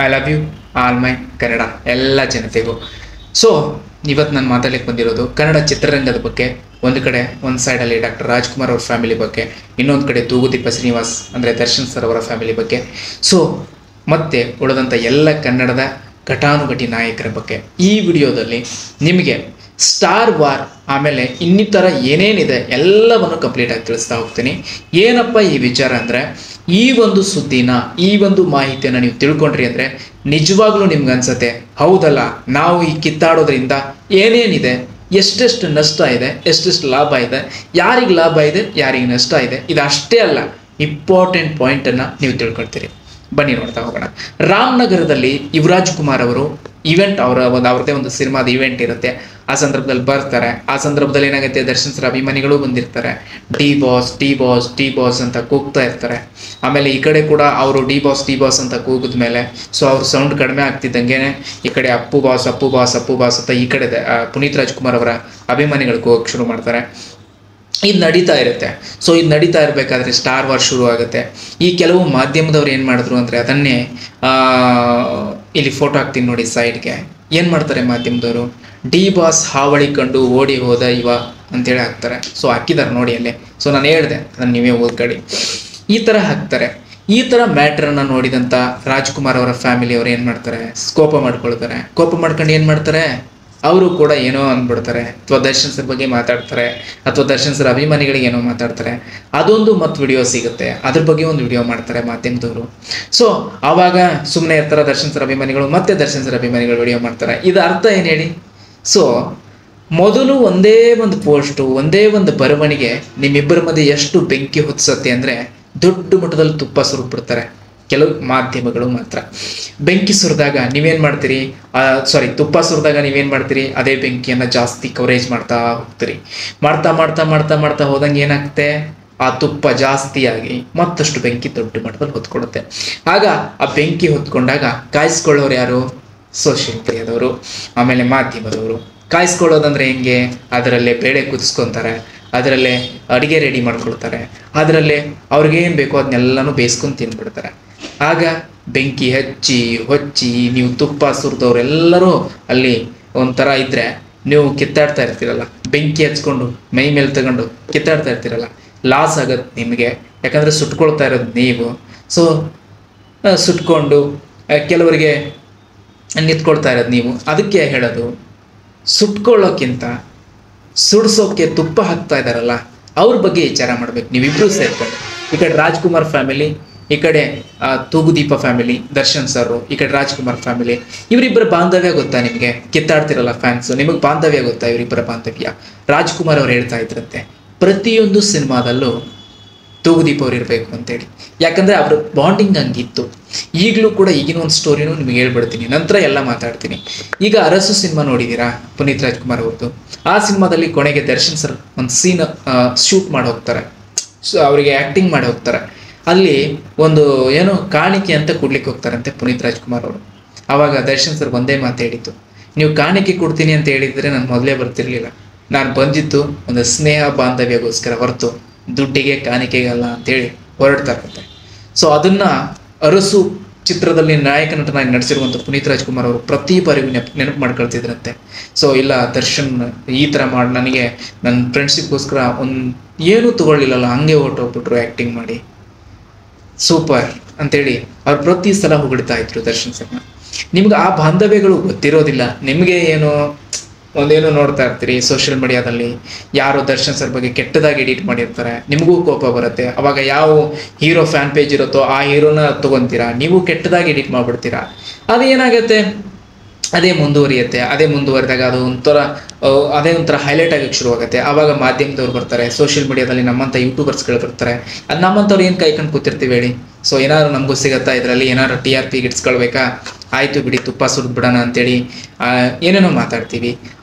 I love you all my Kannada ಎಲ್ಲ ಜನತೆಗೂ. So ಇವತ್ತು ನಾನು ಮಾತಾಡಲಿಕ್ಕೆ ಬಂದಿರೋದು ಕನ್ನಡ ಚಿತ್ರರಂಗದ ಬಗ್ಗೆ. ಒಂದು ಸೈಡಲ್ಲಿ ಡಾಕ್ಟರ್ ರಾಜ್ಕುಮಾರ್ ಅವ್ರ ಫ್ಯಾಮಿಲಿ ಬಗ್ಗೆ, ಇನ್ನೊಂದು ಕಡೆ ತೂಗುದೀಪ ಶ್ರೀನಿವಾಸ್ ಅಂದರೆ ದರ್ಶನ್ ಸರ್ ಅವರ ಫ್ಯಾಮಿಲಿ ಬಗ್ಗೆ. ಸೊ ಮತ್ತೆ ಉಳಿದಂಥ ಎಲ್ಲ ಕನ್ನಡದ ಘಟಾನುಘಟಿ ನಾಯಕರ ಬಗ್ಗೆ ಈ ವಿಡಿಯೋದಲ್ಲಿ ನಿಮಗೆ ಸ್ಟಾರ್ ವಾರ್ ಆಮೇಲೆ ಇನ್ನಿತರ ಏನೇನಿದೆ ಎಲ್ಲವನ್ನು ಕಂಪ್ಲೀಟ್ ಆಗಿ ತಿಳಿಸ್ತಾ ಹೋಗ್ತೀನಿ. ಏನಪ್ಪ ಈ ವಿಚಾರ ಅಂದರೆ, ಈ ಒಂದು ಸುದ್ದಿನ, ಈ ಒಂದು ಮಾಹಿತಿಯನ್ನು ನೀವು ತಿಳ್ಕೊಂಡ್ರಿ ಅಂದರೆ ನಿಜವಾಗ್ಲೂ ನಿಮ್ಗೆ ಅನ್ಸತ್ತೆ, ಹೌದಲ್ಲ, ನಾವು ಈ ಕಿತ್ತಾಡೋದ್ರಿಂದ ಏನೇನಿದೆ, ಎಷ್ಟೆಷ್ಟು ನಷ್ಟ ಇದೆ, ಎಷ್ಟೆಷ್ಟು ಲಾಭ ಇದೆ, ಯಾರಿಗೆ ಲಾಭ ಇದೆ, ಯಾರಿಗೆ ನಷ್ಟ ಇದೆ, ಇದು ಅಷ್ಟೇ ಅಲ್ಲ, ಇಂಪಾರ್ಟೆಂಟ್ ಪಾಯಿಂಟನ್ನು ನೀವು ತಿಳ್ಕೊಳ್ತೀರಿ. ಬನ್ನಿ ನೋಡ್ತಾ ಹೋಗೋಣ. ರಾಮನಗರದಲ್ಲಿ ಯುವರಾಜ್ ಕುಮಾರ್ ಅವರು ಇವೆಂಟ್, ಅವ್ರದ್ದೇ ಒಂದು ಸಿನಿಮಾದ ಇವೆಂಟ್ ಇರುತ್ತೆ. ಆ ಸಂದರ್ಭದಲ್ಲಿ ಬರ್ತಾರೆ. ಆ ಸಂದರ್ಭದಲ್ಲಿ ಏನಾಗುತ್ತೆ, ದರ್ಶನ್ ಸರ್ ಅಭಿಮಾನಿಗಳು ಬಂದಿರ್ತಾರೆ. D boss D boss D boss ಅಂತ ಕೂಗ್ತಾ ಇರ್ತಾರೆ. ಆಮೇಲೆ ಈ ಕಡೆ ಕೂಡ ಅವರು ಡಿ ಬಾಸ್ ಅಂತ ಕೂಗಿದ ಮೇಲೆ ಸೊ ಅವ್ರ ಸೌಂಡ್ ಕಡಿಮೆ ಆಗ್ತಿದ್ದಂಗೆ ಈ ಕಡೆ ಅಪ್ಪು ಬಾಸ್ ಅಂತ ಈ ಕಡೆ ಪುನೀತ್ ರಾಜ್ಕುಮಾರ್ ಅವರ ಅಭಿಮಾನಿಗಳು ಕೂಗಕ್ಕೆ ಶುರು ಮಾಡ್ತಾರೆ. ಇದು ನಡೀತಾ ಇರುತ್ತೆ. ಸೊ ಇದು ನಡೀತಾ ಇರಬೇಕಾದ್ರೆ ಸ್ಟಾರ್ ವಾರ್ ಶುರು ಆಗುತ್ತೆ. ಈ ಕೆಲವು ಮಾಧ್ಯಮದವ್ರು ಏನು ಮಾಡಿದ್ರು ಅಂದರೆ ಅದನ್ನೇ ಇಲ್ಲಿ ಫೋಟೋ ಹಾಕ್ತೀನಿ ನೋಡಿ ಸೈಡ್ಗೆ. ಏನು ಮಾಡ್ತಾರೆ ಮಾಧ್ಯಮದವರು, ಡಿ ಬಾಸ್ ಹಾವಳಿ ಕಂಡು ಓಡಿ ಹೋದ ಇವ ಅಂತೇಳಿ ಹಾಕ್ತಾರೆ. ಸೊ ಹಾಕಿದ್ದಾರೆ ನೋಡಿ ಅಲ್ಲೇ. ಸೊ ನಾನು ಹೇಳಿದೆ, ಅದನ್ನು ನೀವೇ ಓದ್ಕೊಳ್ಳಿ. ಈ ಥರ ಹಾಕ್ತಾರೆ. ಈ ಥರ ಮ್ಯಾಟ್ರನ್ನು ನೋಡಿದಂಥ ರಾಜ್ಕುಮಾರ್ ಅವರ ಫ್ಯಾಮಿಲಿಯವರು ಏನು ಮಾಡ್ತಾರೆ, ಕೋಪ ಮಾಡ್ಕೊಂಡು ಏನು ಮಾಡ್ತಾರೆ, ಅವರು ಕೂಡ ಏನೋ ಅಂದ್ಬಿಡ್ತಾರೆ, ಅಥವಾ ದರ್ಶನ್ ಸರ್ ಬಗ್ಗೆ ಮಾತಾಡ್ತಾರೆ, ಅಥವಾ ದರ್ಶನ್ ಸರ್ ಅಭಿಮಾನಿಗಳಿಗೆ ಏನೋ ಮಾತಾಡ್ತಾರೆ. ಅದೊಂದು ಮತ್ತು ವಿಡಿಯೋ ಸಿಗುತ್ತೆ, ಅದ್ರ ಬಗ್ಗೆ ಒಂದು ವಿಡಿಯೋ ಮಾಡ್ತಾರೆ ಮಾಧ್ಯಮದವರು. ಸೊ ಆವಾಗ ಸುಮ್ಮನೆ ಇರ್ತಾರೆ ದರ್ಶನ್ ಸರ್ ಅಭಿಮಾನಿಗಳು, ಮತ್ತೆ ದರ್ಶನ್ ಸರ್ ಅಭಿಮಾನಿಗಳು ವಿಡಿಯೋ ಮಾಡ್ತಾರೆ. ಇದು ಅರ್ಥ ಏನು ಹೇಳಿ? ಸೊ ಮೊದಲು ಒಂದೇ ಒಂದು ಪೋಸ್ಟು, ಒಂದೇ ಒಂದು ಬರವಣಿಗೆ ನಿಮ್ಮಿಬ್ಬರ ಮಧ್ಯೆ ಎಷ್ಟು ಬೆಂಕಿ ಹೊತ್ಸತ್ತೆ ಅಂದರೆ ದೊಡ್ಡ ಮಟ್ಟದಲ್ಲಿ ತುಪ್ಪ ಸುರಿದ್ಬಿಡ್ತಾರೆ ಕೆಲವು ಮಾಧ್ಯಮಗಳು ಮಾತ್ರ. ಬೆಂಕಿ ಸುರಿದಾಗ ನೀವೇನು ಮಾಡ್ತೀರಿ, ತುಪ್ಪ ಸುರಿದಾಗ ನೀವೇನು ಮಾಡ್ತೀರಿ, ಅದೇ ಬೆಂಕಿಯನ್ನು ಜಾಸ್ತಿ ಕವರೇಜ್ ಮಾಡ್ತಾ ಹೋಗ್ತೀರಿ. ಮಾಡ್ತಾ ಹೋದಂಗೆ ಏನಾಗುತ್ತೆ, ಆ ತುಪ್ಪ ಜಾಸ್ತಿಯಾಗಿ ಮತ್ತಷ್ಟು ಬೆಂಕಿ ದೊಡ್ಡ ಮಟ್ಟದಲ್ಲಿ ಹೊತ್ಕೊಳ್ಳುತ್ತೆ. ಆಗ ಆ ಬೆಂಕಿ ಹೊತ್ಕೊಂಡಾಗ ಕಾಯಿಸ್ಕೊಳ್ಳೋರು ಯಾರು? ಸೋಷಿಯಲ್ ಮೀಡಿಯಾದವರು, ಆಮೇಲೆ ಮಾಧ್ಯಮದವರು. ಕಾಯಿಸ್ಕೊಳ್ಳೋದಂದ್ರೆ ಹೆಂಗೆ, ಅದರಲ್ಲೇ ಬೇಳೆ ಕುದಿಸ್ಕೊತಾರೆ, ಅದರಲ್ಲೇ ಅಡುಗೆ ರೆಡಿ ಮಾಡ್ಕೊಳ್ತಾರೆ, ಅದರಲ್ಲೇ ಅವ್ರಿಗೇನು ಬೇಕೋ ಅದನ್ನೆಲ್ಲನೂ ಬೇಯಿಸ್ಕೊಂಡು ತಿಂದ್ಬಿಡ್ತಾರೆ. ಆಗ ಬೆಂಕಿ ಹೊಚ್ಚಿ ನೀವು ತುಪ್ಪ ಸುರಿದವರೆಲ್ಲರೂ ಅಲ್ಲಿ ಒಂಥರ ಇದ್ದರೆ ನೀವು ಕಿತ್ತಾಡ್ತಾ ಇರ್ತೀರಲ್ಲ, ಬೆಂಕಿ ಹಚ್ಕೊಂಡು ಮೈ ಮೇಲೆ ತಗೊಂಡು ಕಿತ್ತಾಡ್ತಾ ಇರ್ತೀರಲ್ಲ, ಲಾಸ್ ಆಗುತ್ತೆ ನಿಮಗೆ. ಯಾಕಂದರೆ ಸುಟ್ಕೊಳ್ತಾ ಇರೋದು ನೀವು. ಸೊ ಸುಟ್ಕೊಂಡು ಕೆಲವರಿಗೆ ನಿಂತ್ಕೊಳ್ತಾ ಇರೋದು ನೀವು. ಅದಕ್ಕೆ ಹೇಳೋದು, ಸುಟ್ಕೊಳ್ಳೋಕ್ಕಿಂತ ಸುಡ್ಸೋಕ್ಕೆ ತುಪ್ಪ ಹಾಕ್ತಾ ಇದ್ದಾರಲ್ಲ ಅವ್ರ ಬಗ್ಗೆ ವಿಚಾರ ಮಾಡಬೇಕು ನೀವಿಬ್ಬರೂ ಸೇರ್ಕೊಂಡು. ಈ ಕಡೆ ರಾಜ್ಕುಮಾರ್ ಫ್ಯಾಮಿಲಿ, ಈ ಕಡೆ ತೂಗುದೀಪ ಫ್ಯಾಮಿಲಿ, ದರ್ಶನ್ ಸರ್, ಈ ಕಡೆ ರಾಜ್ಕುಮಾರ್ ಫ್ಯಾಮಿಲಿ. ಇವರಿಬ್ಬರ ಬಾಂಧವ್ಯ ಗೊತ್ತಾ ನಿಮಗೆ? ಕಿತ್ತಾಡ್ತಿರಲ್ಲ ಫ್ಯಾನ್ಸು, ನಿಮಗೆ ಬಾಂಧವ್ಯ ಗೊತ್ತಾ ಇವರಿಬ್ಬರ ಬಾಂಧವ್ಯ? ರಾಜ್ಕುಮಾರ್ ಅವ್ರು ಹೇಳ್ತಾ ಇದ್ರಂತೆ ಪ್ರತಿಯೊಂದು ಸಿನಿಮಾದಲ್ಲೂ ತೂಗುದೀಪ ಅವ್ರು ಇರಬೇಕು ಅಂತೇಳಿ. ಯಾಕಂದರೆ ಅವ್ರ ಬಾಂಡಿಂಗ್ ಹಂಗಿತ್ತು. ಈಗಲೂ ಕೂಡ ಈಗಿನ ಒಂದು ಸ್ಟೋರಿನೂ ನಿಮಗೆ ಹೇಳ್ಬಿಡ್ತೀನಿ, ನಂತರ ಎಲ್ಲ ಮಾತಾಡ್ತೀನಿ. ಈಗ ಅರಸು ಸಿನಿಮಾ ನೋಡಿದ್ದೀರಾ ಪುನೀತ್ ರಾಜ್ಕುಮಾರ್ ಅವ್ರದ್ದು? ಆ ಸಿನಿಮಾದಲ್ಲಿ ಕೊನೆಗೆ ದರ್ಶನ್ ಸರ್ ಒಂದು ಸೀನ್ ಶೂಟ್ ಮಾಡಿ ಹೋಗ್ತಾರೆ, ಸೊ ಅವರಿಗೆ ಆ್ಯಕ್ಟಿಂಗ್ ಮಾಡಿ ಹೋಗ್ತಾರೆ. ಅಲ್ಲಿ ಒಂದು ಏನೋ ಕಾಣಿಕೆ ಅಂತ ಕೊಡ್ಲಿಕ್ಕೆ ಹೋಗ್ತಾರಂತೆ ಪುನೀತ್ ರಾಜ್ಕುಮಾರ್ ಅವರು. ಆವಾಗ ದರ್ಶನ್ ಸರ್ ಒಂದೇ ಮಾತು ಹೇಳಿದ್ದು, ನೀವು ಕಾಣಿಕೆ ಕೊಡ್ತೀನಿ ಅಂತ ಹೇಳಿದರೆ ನಾನು ಮೊದಲೇ ಬರ್ತಿರ್ಲಿಲ್ಲ, ನಾನು ಬಂದಿದ್ದು ಒಂದು ಸ್ನೇಹ ಬಾಂಧವ್ಯಗೋಸ್ಕರ ಹೊರತು ದುಡ್ಡಿಗೆ ಕಾಣಿಕೆಗಲ್ಲ ಅಂತೇಳಿ ಹೊರಡ್ತಾರಂತೆ. ಸೊ ಅದನ್ನು ಅರಸು ಚಿತ್ರದಲ್ಲಿ ನಾಯಕ ನಟನಾಗಿ ನಡೆಸಿರುವಂಥ ಪುನೀತ್ ರಾಜ್ಕುಮಾರ್ ಅವರು ಪ್ರತಿ ಬಾರಿಗೂ ನೆನಪು ಮಾಡ್ಕೊಳ್ತಿದ್ರಂತೆ. ಸೊ ಇಲ್ಲ ದರ್ಶನ್ ಈ ಥರ ಮಾಡಿ ನನಗೆ ನನ್ನ ಫ್ರೆಂಡ್ಶಿಪ್ಗೋಸ್ಕರ ಏನೂ ತೊಗೊಳ್ಳಿಲ್ಲಲ್ಲ, ಹಂಗೆ ಹೊರಟೋಗ್ಬಿಟ್ರು ಆ್ಯಕ್ಟಿಂಗ್ ಮಾಡಿ, ಸೂಪರ್ ಅಂತೇಳಿ ಅವ್ರು ಪ್ರತಿ ಸಲ ಹೊಗಳ್ತಾ ಇದ್ರು ದರ್ಶನ್ ಸರ್ನ. ನಿಮ್ಗೆ ಆ ಬಾಂಧವ್ಯಗಳು ಗೊತ್ತಿರೋದಿಲ್ಲ. ನಿಮಗೆ ಒಂದೇನೋ ನೋಡ್ತಾ ಇರ್ತೀರಿ ಸೋಷಿಯಲ್ ಮೀಡಿಯಾದಲ್ಲಿ, ಯಾರೋ ದರ್ಶನ್ ಸರ್ ಬಗ್ಗೆ ಕೆಟ್ಟದಾಗಿ ಎಡಿಟ್ ಮಾಡಿರ್ತಾರೆ, ನಿಮಗೂ ಕೋಪ ಬರುತ್ತೆ. ಅವಾಗ ಯಾವ ಹೀರೋ ಫ್ಯಾನ್ ಪೇಜ್ ಇರುತ್ತೋ ಆ ಹೀರೋನ ತೊಗೊತೀರಾ, ನೀವು ಕೆಟ್ಟದಾಗಿ ಎಡಿಟ್ ಮಾಡಿಬಿಡ್ತೀರಾ. ಅದೇನಾಗುತ್ತೆ, ಅದೇ ಮುಂದುವರಿದಾಗ ಅದು ಒಂಥರ ಹೈಲೈಟ್ ಆಗಕ್ಕೆ ಶುರುವಾಗುತ್ತೆ. ಆವಾಗ ಮಾಧ್ಯಮದವ್ರು ಬರ್ತಾರೆ, ಸೋಷಿಯಲ್ ಮೀಡಿಯಾದಲ್ಲಿ ನಮ್ಮಂಥ ಯೂಟ್ಯೂಬರ್ಸ್ಗಳು ಬರ್ತಾರೆ. ಅದು ನಮ್ಮಂಥವ್ರು ಏನು ಕಾಯ್ಕೊಂಡು ಕೂತಿರ್ತೀವಿ ಹೇಳಿ? ಸೊ ಏನಾದ್ರು ನಮಗೂ ಸಿಗುತ್ತಾ ಇದರಲ್ಲಿ, ಏನಾದ್ರು TRP ಗಿಟ್ಸ್ಕೊಳ್ಬೇಕಾ, ಆಯಿತು ಬಿಡಿ ತುಪ್ಪ ಸುರಿದು ಬಿಡೋಣ ಅಂತೇಳಿ ಏನೇನೋ ಮಾತಾಡ್ತೀವಿ.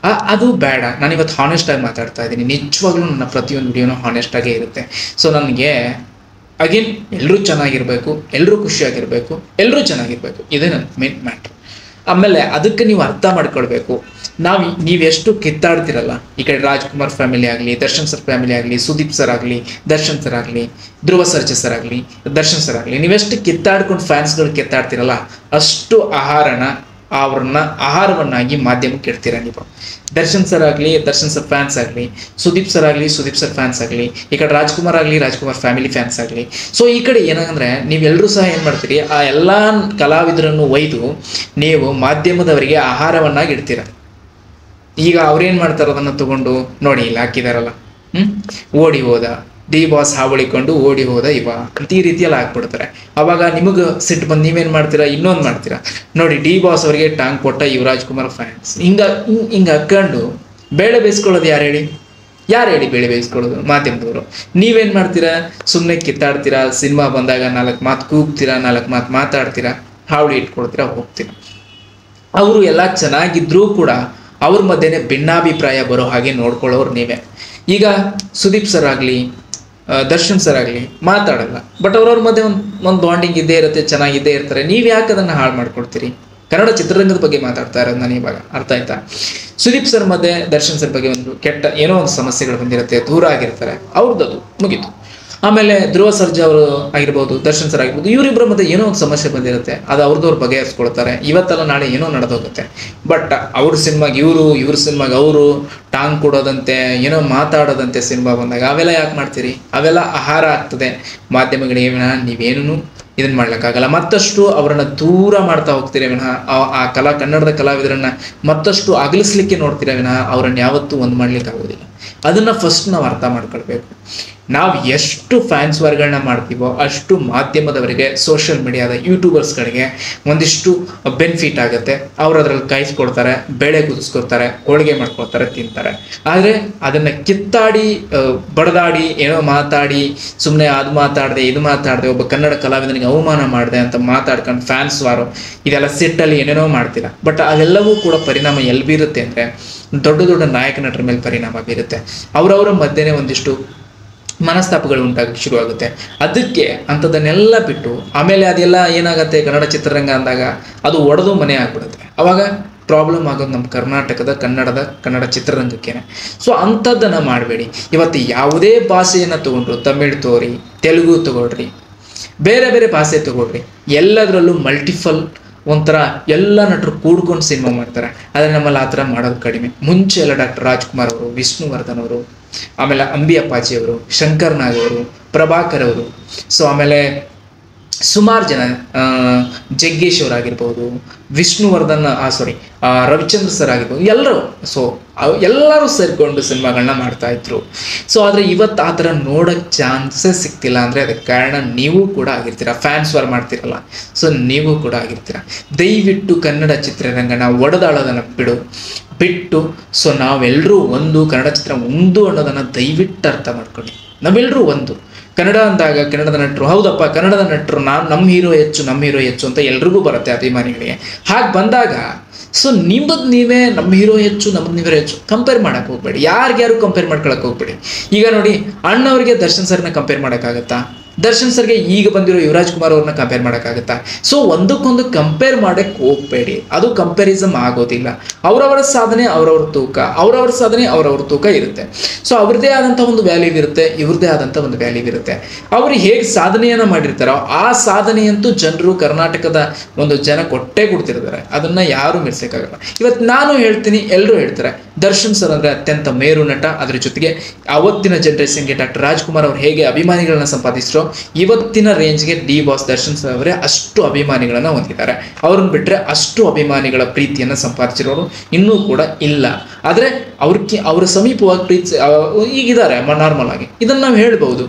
ಅದು ಬೇಡ. ನಾನಿವತ್ತು ಹಾನೆಸ್ಟಾಗಿ ಮಾತಾಡ್ತಾ ಇದ್ದೀನಿ. ನಿಜವಾಗ್ಲೂ ನನ್ನ ಪ್ರತಿಯೊಂದು ವಿಡಿಯೋನೂ ಹಾನೆಸ್ಟಾಗೇ ಇರುತ್ತೆ. ಸೊ ನನಗೆ ಅಗೇನ್ ಎಲ್ಲರೂ ಚೆನ್ನಾಗಿರಬೇಕು, ಎಲ್ಲರೂ ಖುಷಿಯಾಗಿರಬೇಕು, ಎಲ್ಲರೂ ಚೆನ್ನಾಗಿರಬೇಕು, ಇದೇ ನನ್ನ ಮೇನ್ ಮ್ಯಾಟ್ರ್. ಆಮೇಲೆ ಅದಕ್ಕೆ ನೀವು ಅರ್ಥ ಮಾಡ್ಕೊಳ್ಬೇಕು. ನೀವೆಷ್ಟು ಕಿತ್ತಾಡ್ತಿರಲ್ಲ, ಈ ಕಡೆ ರಾಜ್ಕುಮಾರ್ ಫ್ಯಾಮಿಲಿ ಆಗಲಿ, ದರ್ಶನ್ ಸರ್ ಫ್ಯಾಮಿಲಿ ಆಗಲಿ, ಸುದೀಪ್ ಸರ್ ಆಗಲಿ, ದರ್ಶನ್ ಸರ್ ಆಗಲಿ, ಧ್ರುವ ಸರ್ಜಾ ಸರ್ ಆಗಲಿ, ದರ್ಶನ್ ಸರ್ ಆಗಲಿ, ನೀವೆಷ್ಟು ಕಿತ್ತಾಡ್ಕೊಂಡು ಫ್ಯಾನ್ಸ್ಗಳು ಕಿತ್ತಾಡ್ತಿರಲ್ಲ, ಅಷ್ಟು ಅವ್ರನ್ನ ಆಹಾರವನ್ನಾಗಿ ಮಾಧ್ಯಮಕ್ಕೆ ಇಡ್ತೀರ ನೀವು. ದರ್ಶನ್ ಸರ್ ಆಗಲಿ, ದರ್ಶನ್ ಸರ್ ಫ್ಯಾನ್ಸ್ ಆಗಲಿ, ಸುದೀಪ್ ಸರ್ ಆಗಲಿ, ಸುದೀಪ್ ಸರ್ ಫ್ಯಾನ್ಸ್ ಆಗಲಿ, ಈ ಕಡೆ ರಾಜ್ಕುಮಾರ್ ಆಗಲಿ, ರಾಜ್ಕುಮಾರ್ ಫ್ಯಾಮಿಲಿ ಫ್ಯಾನ್ಸ್ ಆಗಲಿ. ಸೊ ಈ ಕಡೆ ಏನಂದ್ರೆ ನೀವೆಲ್ಲರೂ ಸಹ ಏನು ಮಾಡ್ತೀರಿ, ಆ ಎಲ್ಲ ಕಲಾವಿದರನ್ನು ಒಯ್ದು ನೀವು ಮಾಧ್ಯಮದವರಿಗೆ ಆಹಾರವನ್ನಾಗಿ ಇಡ್ತೀರ. ಈಗ ಅವ್ರೇನು ಮಾಡ್ತಾರೆ, ಅದನ್ನು ತಗೊಂಡು ನೋಡಿ ಇಲ್ಲಿ ಹಾಕಿದಾರಲ್ಲ, ಓಡಿ ಹೋದ ಡಿ ಬಾಸ್ ಹಾವಳಿಕೊಂಡು ಓಡಿ ಹೋದ ಇವ ಅಂತ ಈ ರೀತಿಯಲ್ಲಿ ಹಾಕ್ಬಿಡ್ತಾರೆ. ಅವಾಗ ನಿಮಗೆ ಸಿಟ್ಟು ಬಂದು ನೀವೇನು ಮಾಡ್ತೀರಾ, ಇನ್ನೊಂದು ಮಾಡ್ತೀರಾ, ನೋಡಿ ಡಿ ಬಾಸ್ ಅವರಿಗೆ ಟಾಂಗ್ ಕೊಟ್ಟ ಯುವರಾಜ್ ಕುಮಾರ್ ಫ್ಯಾನ್ಸ್, ಹಿಂಗೆ ಹಾಕೊಂಡು ಬೇಳೆ ಬೇಯಿಸ್ಕೊಳ್ಳೋದು ಯಾರು ಹೇಳಿ ಬೇಳೆ ಬೇಯಿಸ್ಕೊಳ್ಳೋದು ಮಾಧ್ಯಮದವರು. ನೀವೇನು ಮಾಡ್ತೀರಾ, ಸುಮ್ಮನೆ ಕಿತ್ತಾಡ್ತೀರಾ, ಸಿನಿಮಾ ಬಂದಾಗ 4 ಮಾತು ಕೂಗ್ತೀರಾ, 4 ಮಾತು ಮಾತಾಡ್ತೀರಾ, ಹಾವಳಿ ಇಟ್ಕೊಳ್ತೀರಾ, ಹೋಗ್ತೀರಾ. ಅವರು ಎಲ್ಲ ಚೆನ್ನಾಗಿದ್ರೂ ಕೂಡ ಅವ್ರ ಮಧ್ಯೆನೇ ಭಿನ್ನಾಭಿಪ್ರಾಯ ಬರೋ ಹಾಗೆ ನೋಡ್ಕೊಳ್ಳೋರು ನೀವೇ. ಈಗ ಸುದೀಪ್ ಸರ್ ಆಗಲಿ, ದರ್ಶನ್ ಸರ್ ಆಗಲಿ ಮಾತಾಡಲ್ಲ, ಬಟ್ ಅವ್ರವ್ರ ಮಧ್ಯೆ ಒಂದು ಬಾಂಡಿಂಗ್ ಇದ್ದೇ ಇರುತ್ತೆ, ಚೆನ್ನಾಗಿದ್ದೇ ಇರ್ತಾರೆ. ನೀವು ಯಾಕೆ ಅದನ್ನು ಹಾಳು ಮಾಡ್ಕೊಡ್ತೀರಿ? ಕನ್ನಡ ಚಿತ್ರರಂಗದ ಬಗ್ಗೆ ಮಾತಾಡ್ತಾ ಇರೋದು ನಾನು ಇವಾಗ, ಅರ್ಥ ಆಯ್ತಾ? ಸುದೀಪ್ ಸರ್ ಮಧ್ಯೆ ದರ್ಶನ್ ಸರ್ ಬಗ್ಗೆ ಒಂದು ಏನೋ ಒಂದು ಸಮಸ್ಯೆಗಳು ಬಂದಿರುತ್ತೆ, ದೂರ ಆಗಿರ್ತಾರೆ, ಅವ್ರದ್ದು ಮುಗೀತು. ಆಮೇಲೆ ಧ್ರುವ ಸರ್ಜಾ ಅವರು ಆಗಿರ್ಬೋದು, ದರ್ಶನ್ ಸರ್ ಆಗಿರ್ಬೋದು, ಇವರಿಬ್ಬರ ಮಧ್ಯೆ ಏನೋ ಒಂದು ಸಮಸ್ಯೆ ಬಂದಿರುತ್ತೆ, ಅದು ಅವ್ರದವ್ರು ಬಗೆಹರಿಸ್ಕೊಳ್ತಾರೆ. ಇವತ್ತಲ್ಲ ನಾಳೆ ಏನೋ ನಡೆದೋಗುತ್ತೆ. ಬಟ್ ಅವ್ರ ಸಿನಿಮಾಗೆ ಇವ್ರ ಸಿನಿಮಾಗೆ ಅವರು ಟಾಂಗ್ ಕೊಡೋದಂತೆ, ಏನೋ ಮಾತಾಡೋದಂತೆ ಸಿನಿಮಾ ಬಂದಾಗ ಅವೆಲ್ಲ ಯಾಕೆ ಮಾಡ್ತೀರಿ? ಅವೆಲ್ಲ ಆಹಾರ ಆಗ್ತದೆ ಮಾಧ್ಯಮಗಳಿಗೆ. ನೀವೇನೂ ಇದನ್ನ ಮಾಡ್ಲಿಕ್ಕಾಗಲ್ಲ. ಮತ್ತಷ್ಟು ಅವರನ್ನ ದೂರ ಮಾಡ್ತಾ ಹೋಗ್ತೀರಿ ವಿನಃ ಕನ್ನಡದ ಕಲಾವಿದರನ್ನ ಮತ್ತಷ್ಟು ಅಗಲಿಸ್ಲಿಕ್ಕೆ ನೋಡ್ತೀರ ವಿನಃ ಅವ್ರನ್ನ ಯಾವತ್ತೂ ಒಂದು ಮಾಡ್ಲಿಕ್ಕೆ ಆಗೋದಿಲ್ಲ. ಅದನ್ನ ಫಸ್ಟ್ ನಾವು ಅರ್ಥ ಮಾಡ್ಕೊಳ್ಬೇಕು. ನಾವು ಎಷ್ಟು ಫ್ಯಾನ್ಸ್ ವಾರ್ಗಳನ್ನ ಮಾಡ್ತೀವೋ ಅಷ್ಟು ಮಾಧ್ಯಮದವರಿಗೆ, ಸೋಷಿಯಲ್ ಮೀಡಿಯಾದ ಯೂಟ್ಯೂಬರ್ಸ್ಗಳಿಗೆ ಒಂದಿಷ್ಟು ಬೆನಿಫಿಟ್ ಆಗುತ್ತೆ. ಅವ್ರು ಅದ್ರಲ್ಲಿ ಕಾಯಿಸ್ಕೊಡ್ತಾರೆ, ಬೇಳೆ ಕುದಿಸ್ಕೊಡ್ತಾರೆ, ಹೋಳಿಗೆ ಮಾಡ್ಕೊಳ್ತಾರೆ, ತಿಂತಾರೆ. ಆದರೆ ಅದನ್ನು ಕಿತ್ತಾಡಿ ಬಡದಾಡಿ ಏನೋ ಮಾತಾಡಿ ಸುಮ್ಮನೆ ಅದು ಮಾತಾಡಿದೆ ಇದು ಮಾತಾಡಿದೆ, ಒಬ್ಬ ಕನ್ನಡ ಕಲಾವಿದನಿಗೆ ಅವಮಾನ ಮಾಡಿದೆ ಅಂತ ಮಾತಾಡ್ಕೊಂಡು ಫ್ಯಾನ್ಸ್ ವಾರು ಇದೆಲ್ಲ ಸಿಟ್ಟಲ್ಲಿ ಏನೇನೋ ಮಾಡ್ತೀರಾ. ಬಟ್ ಅದೆಲ್ಲವೂ ಕೂಡ ಪರಿಣಾಮ ಎಲ್ಲಿ ಬೀರುತ್ತೆ ಅಂದರೆ ದೊಡ್ಡ ದೊಡ್ಡ ನಾಯಕ ನಟರ ಮೇಲೆ ಪರಿಣಾಮ ಬೀರುತ್ತೆ. ಅವರವರ ಮಧ್ಯೆನೇ ಒಂದಿಷ್ಟು ಮನಸ್ತಾಪಗಳು ಉಂಟಾಗಿ ಶುರುವಾಗುತ್ತೆ. ಅದಕ್ಕೆ ಅಂಥದ್ದನ್ನೆಲ್ಲ ಬಿಟ್ಟು ಆಮೇಲೆ ಅದೆಲ್ಲ ಏನಾಗುತ್ತೆ, ಕನ್ನಡ ಚಿತ್ರರಂಗ ಅಂದಾಗ ಅದು ಒಡೆದು ಮನೆ ಆಗ್ಬಿಡುತ್ತೆ. ಅವಾಗ ಪ್ರಾಬ್ಲಮ್ ಆಗೋದು ನಮ್ಮ ಕನ್ನಡ ಚಿತ್ರರಂಗಕ್ಕೇನೆ. ಸೊ ಅಂಥದ್ದನ್ನು ಮಾಡಬೇಡಿ. ಇವತ್ತು ಯಾವುದೇ ಭಾಷೆಯನ್ನು ತಗೊಂಡ್ರು, ತಮಿಳ್ ತಗೋರಿ, ತೆಲುಗು ತಗೊಳ್ರಿ, ಬೇರೆ ಬೇರೆ ಭಾಷೆ ತಗೊಳ್ರಿ, ಎಲ್ಲದರಲ್ಲೂ ಮಲ್ಟಿಫಲ್ ಒಂಥರ ಎಲ್ಲ ನಟರು ಕೂಡ್ಕೊಂಡು ಸಿನಿಮಾ ಮಾಡ್ತಾರೆ. ಆದರೆ ನಮ್ಮಲ್ಲಿ ಆ ಥರ ಮಾಡೋದು ಕಡಿಮೆ. ಮುಂಚೆ ಎಲ್ಲ ಡಾಕ್ಟರ್ ರಾಜ್ಕುಮಾರ್ ಅವರು, ವಿಷ್ಣುವರ್ಧನ್ ಅವರು, ಆಮೇಲೆ ಅಂಬಿ ಅಪ್ಪಾಜಿ ಅವರು, ಶಂಕರ್ ನಾಗ್ ಅವರು, ಪ್ರಭಾಕರ್ ಅವರು, ಸೊ ಆಮೇಲೆ ಸುಮಾರು ಜನ, ಜಗ್ಗೇಶ್ ಅವರಾಗಿರ್ಬೋದು, ವಿಷ್ಣುವರ್ಧನ್ ರವಿಚಂದ್ರ ಸರ್ ಆಗಿರ್ಬೋದು, ಎಲ್ಲರೂ ಸೇರಿಕೊಂಡು ಸಿನಿಮಾಗಳನ್ನ ಮಾಡ್ತಾ ಇದ್ರು. ಸೊ ಆದರೆ ಇವತ್ತು ಆ ಥರ ನೋಡೋಕ್ಕೆ ಚಾನ್ಸಸ್ ಸಿಗ್ತಿಲ್ಲ. ಅಂದರೆ ಅದಕ್ಕೆ ಕಾರಣ ನೀವು ಕೂಡ ಆಗಿರ್ತೀರ, ಫ್ಯಾನ್ಸ್ ವಾರ್ ಮಾಡ್ತಿರಲ್ಲ, ಸೊ ನೀವು ಕೂಡ ಆಗಿರ್ತೀರ. ದಯವಿಟ್ಟು ಕನ್ನಡ ಚಿತ್ರರಂಗನ ಒಡೆದಾಳೋದನ್ನು ಬಿಟ್ಟು ಸೊ ನಾವೆಲ್ಲರೂ ಒಂದು, ಕನ್ನಡ ಚಿತ್ರ ಒಂದು ಅನ್ನೋದನ್ನು ದಯವಿಟ್ಟು ಅರ್ಥ ಮಾಡ್ಕೊಳ್ಳಿ. ನಾವೆಲ್ಲರೂ ಒಂದು. ಕನ್ನಡ ಅಂದಾಗ ಕನ್ನಡದ ನಟರು, ಹೌದಪ್ಪ ಕನ್ನಡದ ನಟರು, ನಮ್ಮ ಹೀರೋ ಹೆಚ್ಚು ಅಂತ ಎಲ್ರಿಗೂ ಬರುತ್ತೆ ಅಭಿಮಾನಿಗಳಿಗೆ. ಹಾಗೆ ಬಂದಾಗ ಸೊ ನೀವೇ ನಮ್ಮ ಹೀರೋ ಹೆಚ್ಚು, ನಮ್ಮದು ಹೆಚ್ಚು ಕಂಪೇರ್ ಮಾಡಕ್ಕೆ ಹೋಗ್ಬೇಡಿ. ಯಾರು ಕಂಪೇರ್ ಮಾಡ್ಕೊಳಕ್ಕೆ ಹೋಗ್ಬೇಡಿ. ಈಗ ನೋಡಿ, ಅಣ್ಣವ್ರಿಗೆ ದರ್ಶನ್ ಸರ್ನ ಕಂಪೇರ್ ಮಾಡೋಕ್ಕಾಗತ್ತಾ? ದರ್ಶನ್ ಸರ್ಗೆ ಈಗ ಬಂದಿರೋ ಯುವರಾಜ್ ಕುಮಾರ್ ಅವ್ರನ್ನ ಕಂಪೇರ್ ಮಾಡೋಕ್ಕಾಗತ್ತಾ? ಸೊ ಒಂದಕ್ಕೊಂದು ಕಂಪೇರ್ ಮಾಡಕ್ಕೆ ಹೋಗ್ಬೇಡಿ. ಅದು ಕಂಪ್ಯಾರಿಸಮ್ ಆಗೋದಿಲ್ಲ. ಅವರವರ ಸಾಧನೆ ಅವರವ್ರ ತೂಕ ಇರುತ್ತೆ. ಸೊ ಅವ್ರದ್ದೇ ಆದಂಥ ಒಂದು ವ್ಯಾಲ್ಯೂ ಇರುತ್ತೆ, ಇವ್ರದ್ದೇ ಆದಂಥ ಒಂದು ವ್ಯಾಲ್ಯೂ ಇರುತ್ತೆ. ಅವರು ಹೇಗೆ ಸಾಧನೆಯನ್ನು ಮಾಡಿರ್ತಾರೋ ಆ ಸಾಧನೆಯಂತೂ ಜನರು, ಕರ್ನಾಟಕದ ಒಂದು ಜನ ಕೊಡ್ತಿರ್ತಾರೆ. ಅದನ್ನು ಯಾರು ಮಿರ್ಸೋಕ್ಕಾಗಲ್ಲ. ಇವತ್ತು ನಾನು ಹೇಳ್ತೀನಿ, ಎಲ್ಲರೂ ಹೇಳ್ತಾರೆ ದರ್ಶನ್ ಸರ್ ಅಂದರೆ ಅತ್ಯಂತ ಮೇರು ನಟ. ಅದ್ರ ಜೊತೆಗೆ ಅವತ್ತಿನ ಜನರೇಷನ್ಗೆ ಡಾಕ್ಟರ್ ರಾಜ್ಕುಮಾರ್ ಅವರು ಹೇಗೆ ಅಭಿಮಾನಿಗಳನ್ನ ಸಂಪಾದಿಸಿರೋ, ಇವತ್ತಿನ ರೇಂಜ್ಗೆ ಡಿ ಬಾಸ್ ದರ್ಶನ್ ಸರ್ ಅವರೇ ಅಷ್ಟು ಅಭಿಮಾನಿಗಳನ್ನ ಹೊಂದಿದ್ದಾರೆ. ಅವ್ರನ್ನ ಬಿಟ್ಟರೆ ಅಷ್ಟು ಅಭಿಮಾನಿಗಳ ಪ್ರೀತಿಯನ್ನು ಸಂಪಾದಿಸಿರೋರು ಇನ್ನೂ ಕೂಡ ಇಲ್ಲ. ಆದರೆ ಅವ್ರ ಸಮೀಪವಾಗಿ ಪ್ರೀತಿ ಈಗಿದ್ದಾರೆ ನಾರ್ಮಲ್ ಆಗಿ, ಇದನ್ನು ನಾವು ಹೇಳ್ಬೋದು.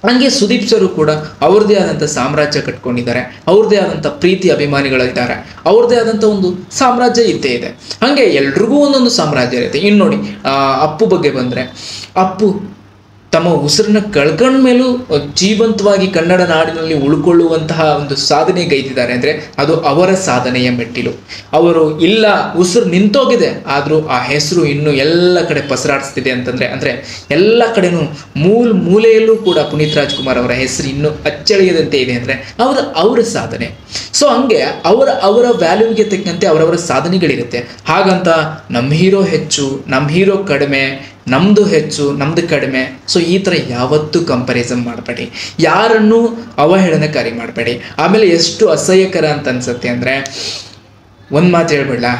ಹಂಗೆ ಸುದೀಪ್ ಸರು ಕೂಡ ಅವ್ರದ್ದೇ ಆದಂಥ ಸಾಮ್ರಾಜ್ಯ ಕಟ್ಕೊಂಡಿದ್ದಾರೆ, ಅವ್ರದ್ದೇ ಆದಂಥ ಪ್ರೀತಿ ಅಭಿಮಾನಿಗಳಿದ್ದಾರೆ, ಅವ್ರದ್ದೇ ಆದಂಥ ಒಂದು ಸಾಮ್ರಾಜ್ಯ ಇದ್ದೇ ಇದೆ. ಹಾಗೆ ಎಲ್ರಿಗೂ ಒಂದೊಂದು ಸಾಮ್ರಾಜ್ಯ ಇರುತ್ತೆ. ಇನ್ನು ನೋಡಿ, ಅಪ್ಪು ಬಗ್ಗೆ ಬಂದರೆ, ಅಪ್ಪು ತಮ್ಮ ಉಸಿರನ್ನ ಕಳ್ಕೊಂಡ ಮೇಲೂ ಜೀವಂತವಾಗಿ ಕನ್ನಡ ನಾಡಿನಲ್ಲಿ ಉಳ್ಕೊಳ್ಳುವಂತಹ ಒಂದು ಸಾಧನೆ ಗೈದಿದ್ದಾರೆ ಅಂದರೆ ಅದು ಅವರ ಸಾಧನೆಯ ಮೆಟ್ಟಿಲು. ಅವರು ಇಲ್ಲ ಉಸಿರು ನಿಂತೋಗಿದೆ, ಆದರೂ ಆ ಹೆಸರು ಇನ್ನು ಎಲ್ಲ ಕಡೆ ಪಸರಾಡಿಸ್ತಿದೆ ಅಂದರೆ ಎಲ್ಲ ಕಡೆನೂ ಮೂಲೆಯಲ್ಲೂ ಕೂಡ ಪುನೀತ್ ರಾಜ್ಕುಮಾರ್ ಅವರ ಹೆಸರು ಇನ್ನೂ ಅಚ್ಚಳಿಯದಂತೆ ಇದೆ ಅಂದರೆ ಅವರ ಸಾಧನೆ. ಸೊ ಹಂಗೆ ಅವರ ವ್ಯಾಲ್ಯೂಗೆ ತಕ್ಕಂತೆ ಅವರವರ ಸಾಧನೆಗಳಿರುತ್ತೆ. ಹಾಗಂತ ನಮ್ಮ ಹೀರೋ ಹೆಚ್ಚು, ನಮ್ಮ ಹೀರೋ ಕಡಿಮೆ, ನಮ್ದು ಹೆಚ್ಚು ನಮ್ದು ಕಡಿಮೆ, ಸೊ ಈ ಥರ ಯಾವತ್ತೂ ಕಂಪ್ಯಾರಿಸನ್ ಮಾಡಬೇಡಿ, ಯಾರನ್ನೂ ಅವಹೇಳನಕಾರಿ ಮಾಡಬೇಡಿ. ಆಮೇಲೆ ಎಷ್ಟು ಅಸಹ್ಯಕರ ಅಂತ ಅನ್ಸುತ್ತೆ ಅಂದರೆ, ಒಂದು ಮಾತು ಹೇಳ್ಬಿಡ್ಲ,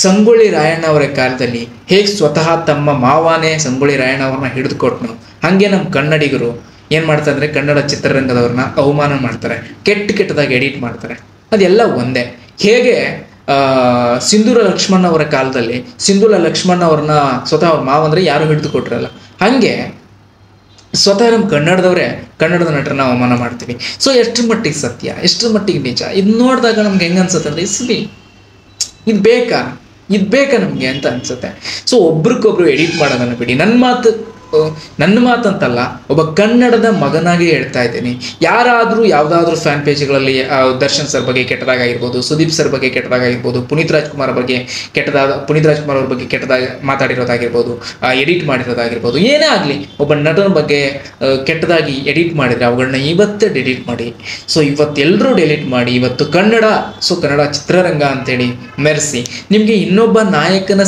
ಸಂಗೊಳ್ಳಿ ರಾಯಣ್ಣ ಅವರ ಕಾಲದಲ್ಲಿ ಹೇಗೆ ಸ್ವತಃ ತಮ್ಮ ಮಾವಾನೇ ಸಂಗೊಳ್ಳಿ ರಾಯಣ್ಣ ಅವ್ರನ್ನ ಹಿಡಿದುಕೊಟ್ನು, ಹಾಗೆ ನಮ್ಮ ಕನ್ನಡಿಗರು ಏನು ಮಾಡ್ತಾರೆ ಅಂದರೆ ಕನ್ನಡ ಚಿತ್ರರಂಗದವ್ರನ್ನ ಅವಮಾನ ಮಾಡ್ತಾರೆ, ಕೆಟ್ಟದಾಗಿ ಎಡಿಟ್ ಮಾಡ್ತಾರೆ. ಅದೆಲ್ಲ ಒಂದೇ. ಹೇಗೆ ಸಿಂಧೂರ ಲಕ್ಷ್ಮಣ ಅವರ ಕಾಲದಲ್ಲಿ ಸಿಂಧೂರ ಲಕ್ಷ್ಮಣ ಅವ್ರನ್ನ ಸ್ವತಃ ಅವ್ರ ಮಾವಂದ್ರೆ ಯಾರು ಹಿಡಿದು ಕೊಟ್ರಲ್ಲ, ಹಾಗೆ ಸ್ವತಃ ನಮ್ಮ ಕನ್ನಡದವರೇ ಕನ್ನಡದ ನಟರನ್ನ ಅವಮಾನ ಮಾಡ್ತೀವಿ. ಸೊ ಎಷ್ಟರ ಮಟ್ಟಿಗೆ ಸತ್ಯ, ಎಷ್ಟರ ಮಟ್ಟಿಗೆ ನಿಜ, ಇದು ನೋಡಿದಾಗ ನಮ್ಗೆ ಹೆಂಗೆ ಅನ್ಸುತ್ತೆ ಅಂದರೆ ಇದು ಬೇಕಾ ನಮಗೆ ಅಂತ ಅನ್ಸುತ್ತೆ. ಸೊ ಒಬ್ರಿಗೊಬ್ರು ಎಡಿಟ್ ಮಾಡೋದನ್ನು ಬಿಡಿ. ನನ್ನ ಮಾತಂತಲ್ಲ, ಒಬ್ಬ ಕನ್ನಡದ ಮಗನಾಗಿ ಹೇಳ್ತಾ ಇದ್ದೀನಿ. ಯಾರಾದರೂ ಯಾವುದಾದ್ರೂ ಫ್ಯಾನ್ ಪೇಜ್ಗಳಲ್ಲಿ ದರ್ಶನ್ ಸರ್ ಬಗ್ಗೆ ಕೆಟ್ಟದಾಗಿರ್ಬೋದು, ಸುದೀಪ್ ಸರ್ ಬಗ್ಗೆ ಕೆಟ್ಟದಾಗಿರ್ಬೋದು, ಪುನೀತ್ ರಾಜ್ಕುಮಾರ್ ಅವ್ರ ಬಗ್ಗೆ ಕೆಟ್ಟದಾಗ ಮಾತಾಡಿರೋದಾಗಿರ್ಬೋದು, ಎಡಿಟ್ ಮಾಡಿರೋದಾಗಿರ್ಬೋದು, ಏನೇ ಆಗಲಿ ಒಬ್ಬ ನಟನ ಬಗ್ಗೆ ಕೆಟ್ಟದಾಗಿ ಎಡಿಟ್ ಮಾಡಿದರೆ ಅವುಗಳನ್ನ ಇವತ್ತೇ ಡಿಲೀಟ್ ಮಾಡಿ. ಸೊ ಇವತ್ತೆಲ್ಲರೂ ಡಿಲೀಟ್ ಮಾಡಿ. ಇವತ್ತು ಕನ್ನಡ ಚಿತ್ರರಂಗ ಅಂತೇಳಿ ಮೆರೆಸಿ. ನಿಮಗೆ ಇನ್ನೊಬ್ಬ ನಾಯಕನ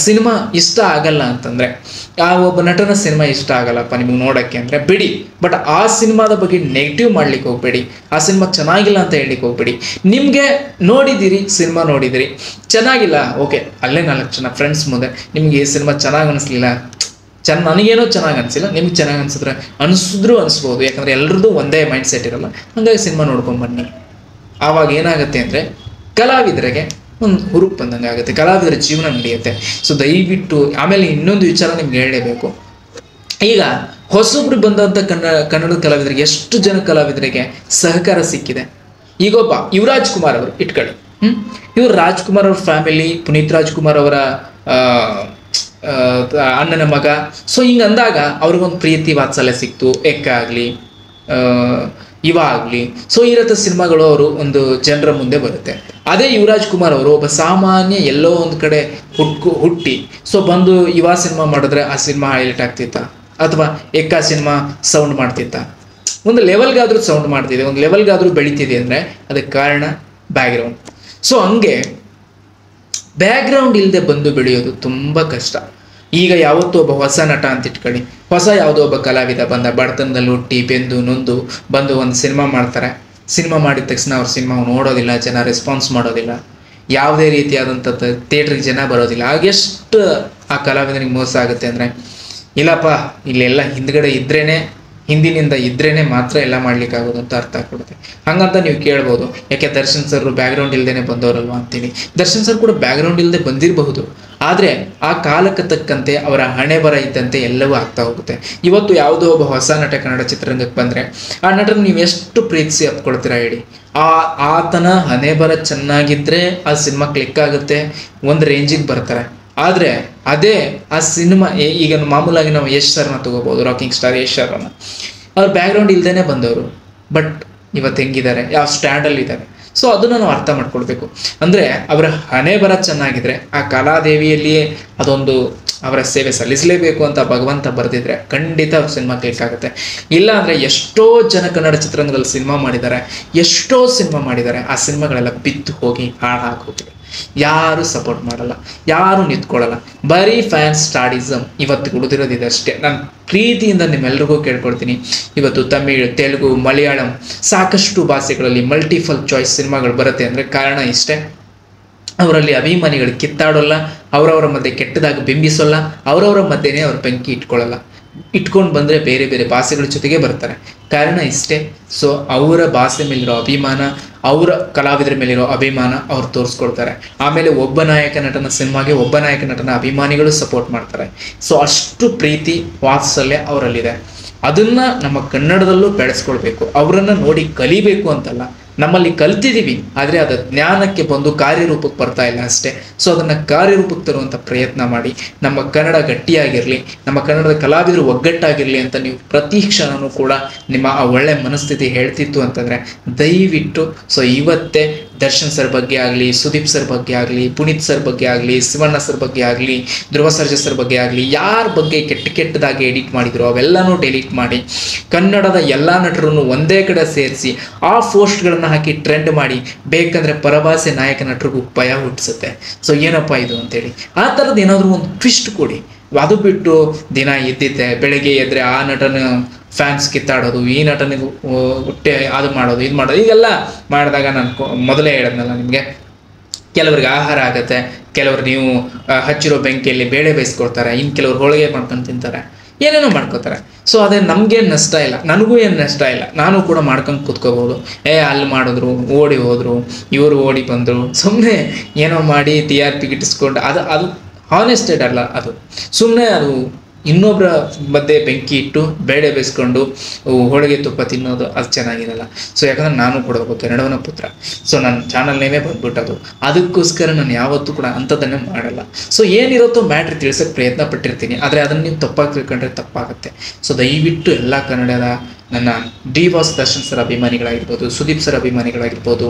ಸಿನಿಮಾ ಇಷ್ಟ ಆಗಲ್ಲ ಅಂತಂದರೆ, ಆ ಒಬ್ಬ ನಟನ ಸಿನಿಮಾ ಇಷ್ಟ ಆಗಲ್ಲಪ್ಪ ನಿಮಗೆ ನೋಡೋಕ್ಕೆ ಅಂದರೆ ಬಿಡಿ, ಬಟ್ ಆ ಸಿನಿಮಾದ ಬಗ್ಗೆ ನೆಗೆಟಿವ್ ಮಾಡ್ಲಿಕ್ಕೆ ಹೋಗ್ಬೇಡಿ, ಆ ಸಿನಿಮಾ ಚೆನ್ನಾಗಿಲ್ಲ ಅಂತ ಹೇಳಲಿಕ್ಕೆ ಹೋಗ್ಬೇಡಿ. ನಿಮಗೆ ಸಿನಿಮಾ ನೋಡಿದಿರಿ ಚೆನ್ನಾಗಿಲ್ಲ, ಓಕೆ, ಅಲ್ಲೇ 4 ಜನ ಫ್ರೆಂಡ್ಸ್ ಮುಂದೆ ನಿಮ್ಗೆ ಈ ಸಿನಿಮಾ ಚೆನ್ನಾಗಿ ಅನಿಸ್ಲಿಲ್ಲ, ನನಗೇನೋ ಚೆನ್ನಾಗಿ ಅನಿಸಿಲ್ಲ, ನಿಮ್ಗೆ ಚೆನ್ನಾಗಿ ಅನಿಸ್ಬೋದು, ಯಾಕಂದರೆ ಎಲ್ಲರದ್ದು ಒಂದೇ ಮೈಂಡ್ ಸೆಟ್ ಇರಲ್ಲ. ಹಾಗಾಗಿ ಸಿನಿಮಾ ನೋಡ್ಕೊಂಬನ್ನಿ. ಆವಾಗ ಏನಾಗುತ್ತೆ ಅಂದರೆ ಕಲಾವಿದರಿಗೆ ಒಂದು ಹುರುಪು ಬಂದಂಗೆ ಆಗುತ್ತೆ, ಕಲಾವಿದರ ಜೀವನ ನಡೆಯುತ್ತೆ. ಸೊ ದಯವಿಟ್ಟು ಆಮೇಲೆ ಇನ್ನೊಂದು ವಿಚಾರ ನಿಮ್ಗೆ ಹೇಳಲೇಬೇಕು. ಈಗ ಹೊಸೊಬ್ರು ಬಂದಂಥ ಕನ್ನಡ ಕಲಾವಿದರಿಗೆ ಎಷ್ಟು ಜನ ಕಲಾವಿದರಿಗೆ ಸಹಕಾರ ಸಿಕ್ಕಿದೆ. ಈಗೊಬ್ಬ ಯುವರಾಜ್ ಕುಮಾರ್ ಅವರು ಇಟ್ಕೊಳ್ಳಿ, ಇವರು ರಾಜ್ಕುಮಾರ್ ಅವ್ರ ಫ್ಯಾಮಿಲಿ, ಪುನೀತ್ ರಾಜ್ಕುಮಾರ್ ಅವರ ಅಣ್ಣನ ಮಗ. ಸೊ ಹಿಂಗೆ ಅಂದಾಗ ಅವ್ರಿಗೊಂದು ಪ್ರೀತಿ ವಾತ್ಸಲ್ಯ ಸಿಕ್ತು, ಎಕ್ಕ ಆಗಲಿ ಇವ ಆಗಲಿ. ಸೊ ಈ ರೀತಿ ಸಿನಿಮಾಗಳು ಅವರು ಒಂದು ಜನರ ಮುಂದೆ ಬರುತ್ತೆ. ಅದೇ ಯುವರಾಜ್ ಕುಮಾರ್ ಅವರು ಒಬ್ಬ ಸಾಮಾನ್ಯ ಎಲ್ಲೋ ಒಂದು ಕಡೆ ಹುಟ್ಟಿ ಸೊ ಬಂದು ಇವ ಸಿನಿಮಾ ಮಾಡಿದ್ರೆ ಆ ಸಿನಿಮಾ ಹೈಲೈಟ್ ಆಗ್ತಿತ್ತ, ಅಥವಾ ಎಕ್ಕ ಸಿನಿಮಾ ಸೌಂಡ್ ಮಾಡ್ತಿತ್ತ, ಒಂದು ಲೆವೆಲ್ಗಾದ್ರೂ ಸೌಂಡ್ ಮಾಡ್ತಿದೆ, ಒಂದು ಲೆವೆಲ್ಗಾದ್ರೂ ಬೆಳೀತಿದೆ ಅಂದರೆ ಅದಕ್ಕೆ ಕಾರಣ ಬ್ಯಾಕ್ಗ್ರೌಂಡ್. ಸೊ ಹಂಗೆ ಬ್ಯಾಕ್ಗ್ರೌಂಡ್ ಇಲ್ಲದೆ ಬಂದು ಬೆಳೆಯೋದು ತುಂಬ ಕಷ್ಟ. ಈಗ ಯಾವತ್ತೂ ಒಬ್ಬ ಹೊಸ ನಟ ಅಂತ ಇಟ್ಕೊಳ್ಳಿ, ಹೊಸ ಯಾವುದೋ ಒಬ್ಬ ಕಲಾವಿದ ಬಂದ ಬಡತನದಲ್ಲಿ ಹುಟ್ಟಿ ಬೆಂದು ನೊಂದು ಬಂದು ಒಂದು ಸಿನಿಮಾ ಮಾಡ್ತಾರೆ. ಸಿನಿಮಾ ಮಾಡಿದ ತಕ್ಷಣ ಅವ್ರ ಸಿನಿಮಾ ನೋಡೋದಿಲ್ಲ, ಜನ ರೆಸ್ಪಾನ್ಸ್ ಮಾಡೋದಿಲ್ಲ, ಯಾವುದೇ ರೀತಿಯಾದಂಥ ಥಿಯೇಟ್ರಿಗೆ ಜನ ಬರೋದಿಲ್ಲ. ಹಾಗೆಷ್ಟು ಆ ಕಲಾವಿದನಿಗೆ ಮೋಸ ಆಗುತ್ತೆ ಅಂದರೆ, ಇಲ್ಲಪ್ಪ ಇಲ್ಲೆಲ್ಲ ಹಿಂದಿನಿಂದ ಇದ್ರೇನೆ ಮಾತ್ರ ಎಲ್ಲ ಮಾಡ್ಲಿಕ್ಕಾಗೋದು ಅಂತ ಅರ್ಥ ಆಗ್ಬಿಡುತ್ತೆ. ಹಂಗಂತ ನೀವು ಕೇಳ್ಬೋದು, ಯಾಕೆ ದರ್ಶನ್ ಸರ್ ಬ್ಯಾಕ್ಗ್ರೌಂಡ್ ಇಲ್ಲದೇ ಬಂದವರಲ್ವಾ ಅಂತೇಳಿ. ದರ್ಶನ್ ಸರ್ ಕೂಡ ಬ್ಯಾಕ್ಗ್ರೌಂಡ್ ಇಲ್ಲದೆ ಬಂದಿರಬಹುದು, ಆದರೆ ಆ ಕಾಲಕ್ಕೆ ತಕ್ಕಂತೆ ಅವರ ಹಣೆ ಬರ ಇದ್ದಂತೆ ಎಲ್ಲವೂ ಆಗ್ತಾ ಹೋಗುತ್ತೆ. ಇವತ್ತು ಯಾವುದೋ ಒಬ್ಬ ಹೊಸ ನಟ ಕನ್ನಡ ಚಿತ್ರರಂಗಕ್ಕೆ ಬಂದರೆ ಆ ನಟನ ನೀವು ಎಷ್ಟು ಪ್ರೀತಿಸಿ ಅಪ್ಕೊಳ್ತೀರಾ ಹೇಳಿ. ಆತನ ಹಣೆ ಬರ ಚೆನ್ನಾಗಿದ್ದರೆ ಆ ಸಿನಿಮಾ ಕ್ಲಿಕ್ ಆಗುತ್ತೆ, ಒಂದು ರೇಂಜಿಗೆ ಬರ್ತಾರೆ. ಆದರೆ ಅದೇ ಆ ಸಿನಿಮಾ ಈಗ ಮಾಮೂಲಾಗಿ ನಾವು ಯಶ್ ಸರ್ನ ತಗೋಬೋದು, ರಾಕಿಂಗ್ ಸ್ಟಾರ್ ಯಶ್ ಸರ್ನ, ಅವ್ರ ಬ್ಯಾಕ್ಗ್ರೌಂಡ್ ಇಲ್ಲದೇ ಬಂದವರು, ಬಟ್ ಇವತ್ತು ಹೆಂಗಿದ್ದಾರೆ, ಯಾವ ಸ್ಟ್ಯಾಂಡಲ್ಲಿದ್ದಾರೆ. ಸೊ ಅದನ್ನು ನಾವು ಅರ್ಥ ಮಾಡ್ಕೊಳ್ಬೇಕು. ಅಂದರೆ ಅವರ ಹಣೆ ಬರ ಚೆನ್ನಾಗಿದ್ರೆ ಆ ಕಲಾದೇವಿಯಲ್ಲಿಯೇ ಅದೊಂದು ಅವರ ಸೇವೆ ಸಲ್ಲಿಸಲೇಬೇಕು ಅಂತ ಭಗವಂತ ಬರೆದಿದ್ರೆ ಖಂಡಿತ ಸಿನಿಮಾ ಕ್ಲಿಕ್ ಆಗುತ್ತೆ. ಇಲ್ಲ ಅಂದರೆ ಎಷ್ಟೋ ಜನ ಕನ್ನಡ ಚಿತ್ರರಂಗದಲ್ಲಿ ಸಿನಿಮಾ ಮಾಡಿದ್ದಾರೆ, ಆ ಸಿನಿಮಾಗಳೆಲ್ಲ ಬಿದ್ದು ಹೋಗಿ ಹಾಳಾಗಿ ಹೋಗಿದೆ. ಯಾರು ಸಪೋರ್ಟ್ ಮಾಡಲ್ಲ, ಯಾರು ನಿಂತ್ಕೊಳ್ಳಲ್ಲ, ಬರೀ ಫ್ಯಾನ್ ಸ್ಟಾಡಿಸಮ್ ಇವತ್ತು ಉಳಿದಿರೋದಿದೆ ಅಷ್ಟೇ. ನಾನು ಪ್ರೀತಿಯಿಂದ ನಿಮ್ಮೆಲ್ರಿಗೂ ಕೇಳ್ಕೊಳ್ತೀನಿ, ಇವತ್ತು ತಮಿಳ್, ತೆಲುಗು, ಮಲಯಾಳಂ ಸಾಕಷ್ಟು ಭಾಷೆಗಳಲ್ಲಿ ಮಲ್ಟಿಪಲ್ ಚಾಯ್ಸ್ ಸಿನಿಮಾಗಳು ಬರುತ್ತೆ ಅಂದರೆ ಕಾರಣ ಇಷ್ಟೇ. ಅವರಲ್ಲಿ ಅಭಿಮಾನಿಗಳು ಕಿತ್ತಾಡೋಲ್ಲ, ಅವರವರ ಮಧ್ಯೆ ಕೆಟ್ಟದಾಗಿ ಬಿಂಬಿಸೋಲ್ಲ, ಅವರವರ ಮಧ್ಯೆನೇ ಅವ್ರ ಬೆಂಕಿ ಇಟ್ಕೊಂಡು ಬಂದರೆ ಬೇರೆ ಬೇರೆ ಭಾಷೆಗಳ ಜೊತೆಗೆ ಬರ್ತಾರೆ. ಕಾರಣ ಇಷ್ಟೇ. ಸೊ ಅವರ ಭಾಷೆ ಮೇಲಿರೋ ಅಭಿಮಾನ, ಅವರ ಕಲಾವಿದರ ಮೇಲಿರೋ ಅಭಿಮಾನ ಅವ್ರು ತೋರಿಸ್ಕೊಡ್ತಾರೆ. ಆಮೇಲೆ ಒಬ್ಬ ನಾಯಕ ನಟನ ಸಿನಿಮಾಗೆ ಒಬ್ಬ ನಾಯಕ ನಟನ ಅಭಿಮಾನಿಗಳು ಸಪೋರ್ಟ್ ಮಾಡ್ತಾರೆ. ಸೊ ಅಷ್ಟು ಪ್ರೀತಿ ವಾತ್ಸಲ್ಯ ಅವರಲ್ಲಿದೆ. ಅದನ್ನು ನಮ್ಮ ಕನ್ನಡದಲ್ಲೂ ಬೆಳೆಸ್ಕೊಳ್ಬೇಕು. ಅವರನ್ನು ನೋಡಿ ಕಲಿಬೇಕು ಅಂತಲ್ಲ, ನಮ್ಮಲ್ಲಿ ಕಲ್ತಿದ್ದೀವಿ, ಆದರೆ ಅದು ಜ್ಞಾನಕ್ಕೆ ಬಂದು ಕಾರ್ಯರೂಪಕ್ಕೆ ಬರ್ತಾ ಇಲ್ಲ ಅಷ್ಟೇ. ಸೊ ಅದನ್ನು ಕಾರ್ಯರೂಪಕ್ಕೆ ತರುವಂಥ ಪ್ರಯತ್ನ ಮಾಡಿ. ನಮ್ಮ ಕನ್ನಡ ಗಟ್ಟಿಯಾಗಿರಲಿ, ನಮ್ಮ ಕನ್ನಡದ ಕಲಾವಿದರು ಒಗ್ಗಟ್ಟಾಗಿರಲಿ ಅಂತ ನೀವು ಪ್ರತಿ ಕ್ಷಣವೂ ಕೂಡ ನಿಮ್ಮ ಆ ಒಳ್ಳೆ ಮನಸ್ಥಿತಿ ಹೇಳ್ತಿತ್ತು ಅಂತಂದರೆ ದಯವಿಟ್ಟು ಇವತ್ತೇ ದರ್ಶನ್ ಸರ್ ಬಗ್ಗೆ ಆಗಲಿ, ಸುದೀಪ್ ಸರ್ ಬಗ್ಗೆ ಆಗಲಿ, ಪುನೀತ್ ಸರ್ ಬಗ್ಗೆ ಆಗಲಿ, ಶಿವಣ್ಣ ಸರ್ ಬಗ್ಗೆ ಆಗಲಿ, ಧ್ರುವ ಸರ್ಜಾ ಸರ್ ಬಗ್ಗೆ ಆಗಲಿ, ಯಾರ ಬಗ್ಗೆ ಕೆಟ್ಟದಾಗಿ ಎಡಿಟ್ ಮಾಡಿದ್ರು ಅವೆಲ್ಲನೂ ಡಿಲೀಟ್ ಮಾಡಿ ಕನ್ನಡದ ಎಲ್ಲ ನಟರನ್ನು ಒಂದೇ ಕಡೆ ಸೇರಿಸಿ ಆ ಪೋಸ್ಟ್ಗಳನ್ನು ಹಾಕಿ ಟ್ರೆಂಡ್ ಮಾಡಿ. ಬೇಕಂದ್ರೆ ಪರಭಾಷೆ ನಾಯಕ ನಟರಿಗೂ ಭಯ ಹುಟ್ಟಿಸುತ್ತೆ. ಸೊ ಏನಪ್ಪ ಇದು ಅಂತೇಳಿ ಆ ಥರದ್ದು ಏನಾದರೂ ಒಂದು ಟ್ವಿಸ್ಟ್ ಕೊಡಿ. ಅದು ಬಿಟ್ಟು ದಿನ ಎದ್ದಿದ್ದೆ ಬೆಳಗ್ಗೆ ಎದ್ರೆ ಆ ನಟನ ಫ್ಯಾನ್ಸ್ ಕಿತ್ತಾಡೋದು, ಈ ನಟನಿಗೆ ಹುಟ್ಟೆ ಅದು ಮಾಡೋದು, ಇದು ಮಾಡೋದು, ಈಗೆಲ್ಲ ಮಾಡಿದಾಗ ನಾನು ಮೊದಲೇ ಹೇಳಿದ್ನಲ್ಲ ನಿಮಗೆ, ಕೆಲವ್ರಿಗೆ ಆಹಾರ ಆಗುತ್ತೆ, ಕೆಲವರು ನೀವು ಹಚ್ಚಿರೋ ಬೆಂಕಿಯಲ್ಲಿ ಬೇಳೆ ಬೇಯಿಸ್ಕೊಳ್ತಾರೆ, ಇನ್ನು ಕೆಲವ್ರು ಹೋಳಿಗೆ ಮಾಡ್ಕೊಂಡು ತಿಂತಾರೆ, ಏನೇನೋ ಮಾಡ್ಕೋತಾರೆ. ಸೊ ಅದೇ ನಮಗೇನು ನಷ್ಟ ಇಲ್ಲ, ನನಗೂ ಏನು ನಷ್ಟ ಇಲ್ಲ, ನಾನು ಕೂಡ ಮಾಡ್ಕೊಂಡು ಕೂತ್ಕೋಬೋದು. ಅಲ್ಲಿ ಮಾಡಿದ್ರು, ಓಡಿ ಹೋದರು, ಇವರು ಓಡಿ ಬಂದರು, ಸುಮ್ಮನೆ ಏನೋ ಮಾಡಿ TRP ಗಿಟ್ಟಿಸ್ಕೊಂಡು ಅದು ಹಾನೆಸ್ಟೆಡ್ ಅಲ್ಲ. ಅದು ಸುಮ್ಮನೆ ಅದು ಇನ್ನೊಬ್ಬರ ಮಧ್ಯೆ ಬೆಂಕಿ ಇಟ್ಟು ಬೇಳೆ ಬೇಯಿಸ್ಕೊಂಡು ಹೋಳಿಗೆ ತುಪ್ಪ ತಿನ್ನೋದು ಅದು ಚೆನ್ನಾಗಿರಲ್ಲ. ಸೊ ಯಾಕಂದ್ರೆ ನಾನು ಕೂಡ ಒಬ್ಬ ಕನ್ನಡವನ ಪುತ್ರ. ಸೊ ನನ್ನ ಚಾನಲ್ ನೇಮೇ ಬಂದ್ಬಿಟ್ಟದು. ಅದಕ್ಕೋಸ್ಕರ ನಾನು ಯಾವತ್ತೂ ಕೂಡ ಅಂಥದ್ದನ್ನೇ ಮಾಡಲ್ಲ. ಸೊ ಏನಿರುತ್ತೋ ಮ್ಯಾಟ್ರ್ ತಿಳಿಸೋಕ್ಕೆ ಪ್ರಯತ್ನ ಪಟ್ಟಿರ್ತೀನಿ, ಆದರೆ ಅದನ್ನು ನೀವು ತಪ್ಪಾಗಿ ತಿಳ್ಕೊಂಡ್ರೆ ತಪ್ಪಾಗುತ್ತೆ. ಸೊ ದಯವಿಟ್ಟು ಎಲ್ಲ ಕನ್ನಡದ ನನ್ನ ಡಿ ಬಾಸ್ ದರ್ಶನ್ ಸರ್ ಅಭಿಮಾನಿಗಳಾಗಿರ್ಬೋದು, ಸುದೀಪ್ ಸರ್ ಅಭಿಮಾನಿಗಳಾಗಿರ್ಬೋದು,